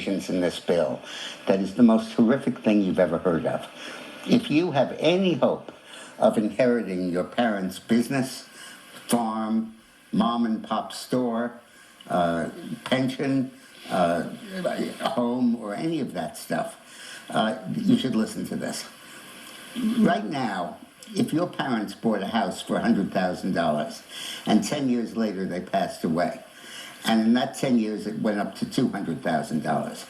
provisions in this bill that is the most horrific thing you've ever heard of. If you have any hope of inheriting your parents' business, farm, mom and pop store, pension, home, or any of that stuff, you should listen to this. Right now, if your parents bought a house for $100,000 and 10 years later they passed away, and in that 10 years it went up to $200,000,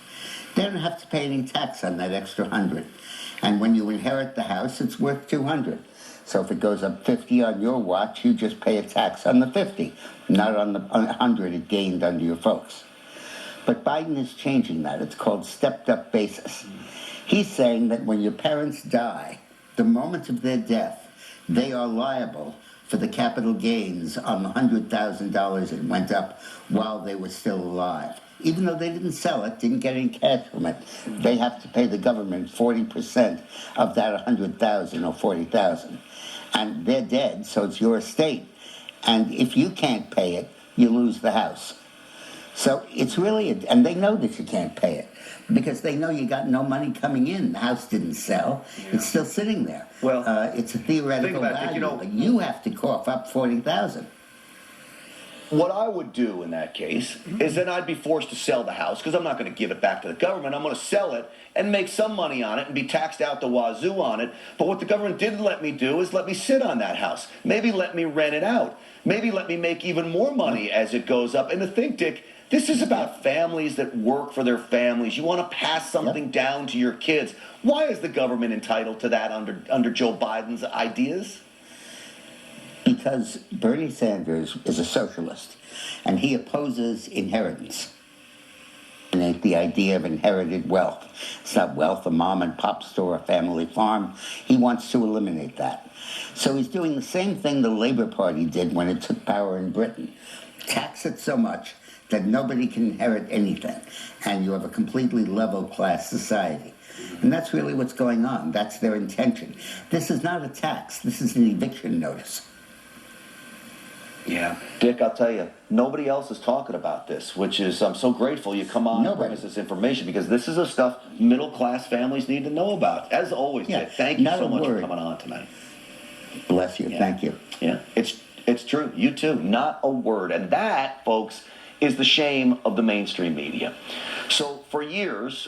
they don't have to pay any tax on that extra 100. And when you inherit the house, it's worth 200. So if it goes up 50 on your watch, you just pay a tax on the 50, not on the 100 it gained under your folks. But Biden is changing that. It's called stepped up basis. He's saying that when your parents die, the moment of their death, they are liable for the capital gains on the $100,000 it went up while they were still alive. Even though they didn't sell it, didn't get any cash from it, they have to pay the government 40% of that 100,000 or 40,000. And they're dead, so it's your estate. And if you can't pay it, you lose the house. So it's really, and they know that you can't pay it because they know you got no money coming in. The house didn't sell. Yeah. It's still sitting there. Well, it's a theoretical value, but you have to cough up 40,000. What I would do in that case is then I'd be forced to sell the house because I'm not going to give it back to the government. I'm going to sell it and make some money on it and be taxed out the wazoo on it. But what the government didn't let me do is let me sit on that house. Maybe let me rent it out. Maybe let me make even more money as it goes up. And to think, Dick, this is about families that work for their families. You want to pass something down to your kids. Why is the government entitled to that under Joe Biden's ideas? Because Bernie Sanders is a socialist, and he opposes inheritance. And the idea of inherited wealth. It's not wealth, a mom and pop store, a family farm. He wants to eliminate that. So he's doing the same thing the Labour Party did when it took power in Britain. Tax it so much that nobody can inherit anything, and you have a completely level class society. And that's really what's going on. That's their intention. This is not a tax. This is an eviction notice. Yeah. Dick, I'll tell you, nobody else is talking about this, which is, I'm so grateful you come on and bring us this information because this is the stuff middle-class families need to know about. As always, Dick, thank you so much for coming on tonight. Bless you. Thank you. Yeah, it's true. You too. Not a word. And that, folks, is the shame of the mainstream media. So for years...